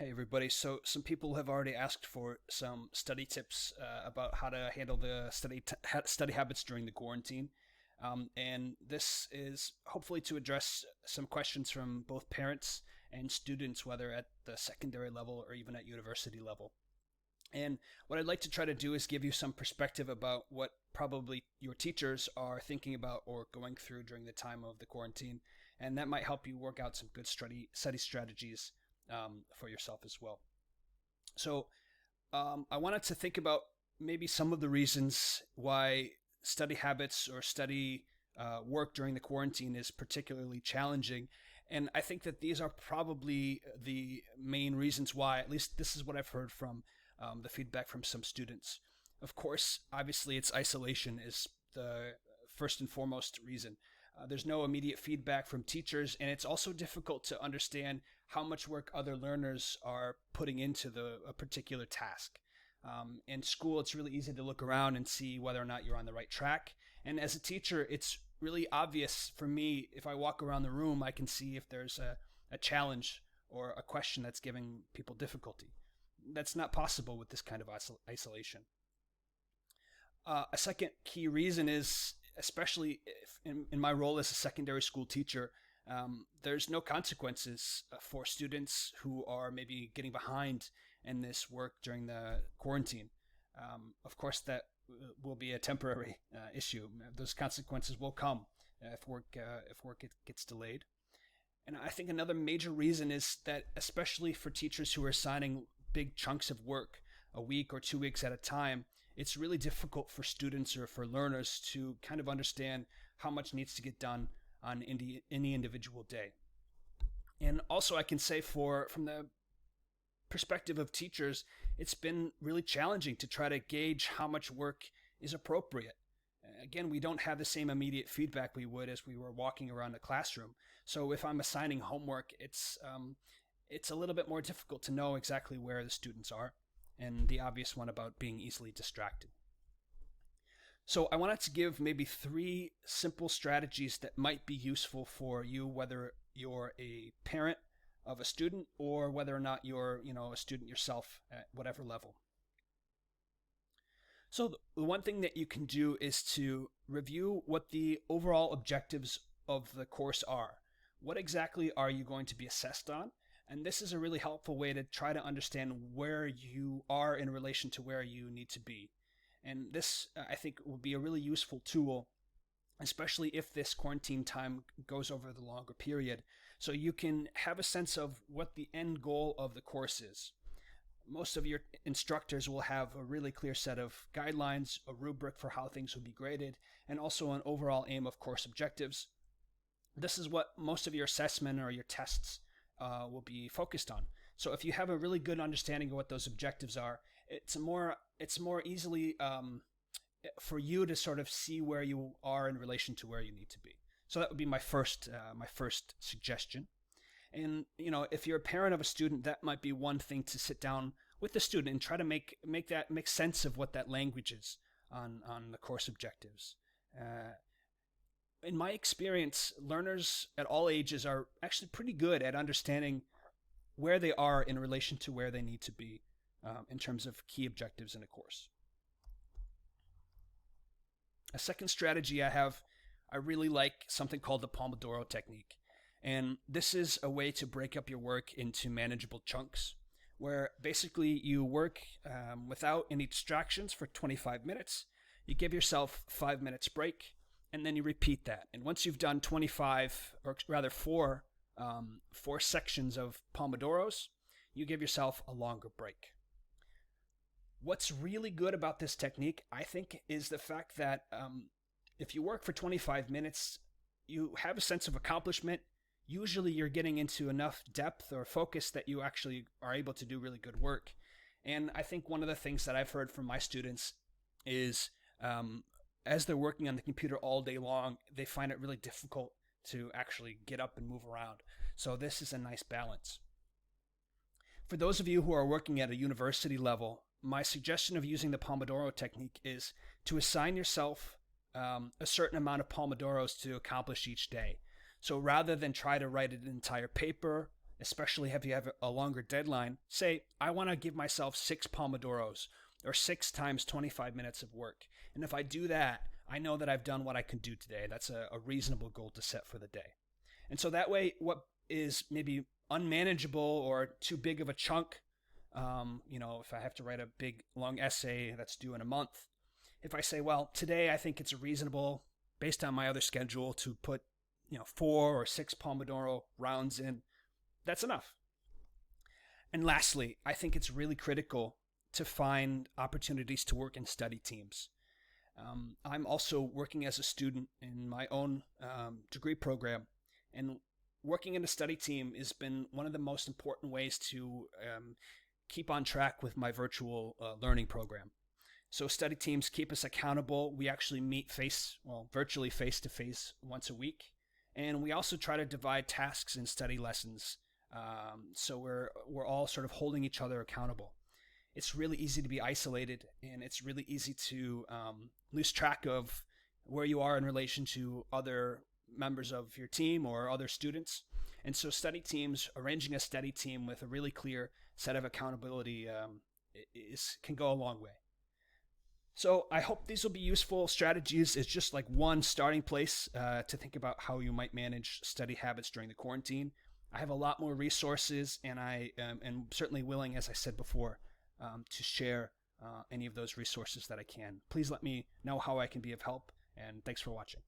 Hey everybody. So some people have already asked for some study tips about how to handle the study habits during the quarantine, and this is hopefully to address some questions from both parents and students, whether at the secondary level or even at university level. And what I'd like to try to do is give you some perspective about what probably your teachers are thinking about or going through during the time of the quarantine, and that might help you work out some good study strategies for yourself as well. So I wanted to think about maybe some of the reasons why study habits or study work during the quarantine is particularly challenging. And I think that these are probably the main reasons why, at least this is what I've heard from the feedback from some students. Of course, obviously, it's isolation is the first and foremost reason. There's no immediate feedback from teachers, and it's also difficult to understand how much work other learners are putting into a particular task. In school, it's really easy to look around and see whether or not you're on the right track. And as a teacher, it's really obvious for me if I walk around the room, I can see if there's a challenge or a question that's giving people difficulty. That's not possible with this kind of isolation. A second key reason is, especially if in my role as a secondary school teacher, there's no consequences for students who are maybe getting behind in this work during the quarantine. Of course, that will be a temporary issue. Those consequences will come if work gets delayed. And I think another major reason is that, especially for teachers who are assigning big chunks of work a week or 2 weeks at a time, it's really difficult for students or for learners to kind of understand how much needs to get done on any individual day. And also, I can say from the perspective of teachers, it's been really challenging to try to gauge how much work is appropriate. Again, we don't have the same immediate feedback we would as we were walking around a classroom. So if I'm assigning homework, it's a little bit more difficult to know exactly where the students are, and the obvious one about being easily distracted. So I wanted to give maybe 3 simple strategies that might be useful for you, whether you're a parent of a student or whether or not you're, a student yourself at whatever level. So the one thing that you can do is to review what the overall objectives of the course are. What exactly are you going to be assessed on? And this is a really helpful way to try to understand where you are in relation to where you need to be. And this, I think, will be a really useful tool, especially if this quarantine time goes over the longer period, so you can have a sense of what the end goal of the course is. Most of your instructors will have a really clear set of guidelines, a rubric for how things will be graded, and also an overall aim of course objectives. This is what most of your assessment or your tests will be focused on. So if you have a really good understanding of what those objectives are, it's more easily for you to sort of see where you are in relation to where you need to be. So that would be my first suggestion. And if you're a parent of a student, that might be one thing to sit down with the student and try to make sense of what that language is on the course objectives. In my experience, learners at all ages are actually pretty good at understanding where they are in relation to where they need to be in terms of key objectives in a course. A second strategy I really like something called the Pomodoro Technique. And this is a way to break up your work into manageable chunks, where basically you work without any distractions for 25 minutes. You give yourself 5 minutes break, and then you repeat that. And once you've done 25, or rather four sections of Pomodoros, you give yourself a longer break. What's really good about this technique, I think, is the fact that if you work for 25 minutes, you have a sense of accomplishment. Usually you're getting into enough depth or focus that you actually are able to do really good work. And I think one of the things that I've heard from my students is as they're working on the computer all day long, they find it really difficult to actually get up and move around. So this is a nice balance. For those of you who are working at a university level, my suggestion of using the Pomodoro technique is to assign yourself a certain amount of Pomodoros to accomplish each day. So rather than try to write an entire paper, especially if you have a longer deadline. Say, I want to give myself 6 Pomodoros or 6 times 25 minutes of work. And if I do that, I know that I've done what I can do today. That's a reasonable goal to set for the day. And so that way, what is maybe unmanageable or too big of a chunk, if I have to write a big long essay that's due in a month, if I say, well, today I think it's reasonable based on my other schedule to put, 4 or 6 Pomodoro rounds in, that's enough. And lastly, I think it's really critical to find opportunities to work in study teams. I'm also working as a student in my own degree program, and working in a study team has been one of the most important ways to keep on track with my virtual learning program. So study teams keep us accountable. We actually meet virtually face to face once a week. And we also try to divide tasks in study lessons. So we're all sort of holding each other accountable. It's really easy to be isolated, and it's really easy to lose track of where you are in relation to other members of your team or other students. And so arranging a study team with a really clear set of accountability can go a long way. So I hope these will be useful strategies. It's just like one starting place to think about how you might manage study habits during the quarantine. I have a lot more resources, and I am certainly willing, as I said before, to share any of those resources that I can. Please let me know how I can be of help, and thanks for watching.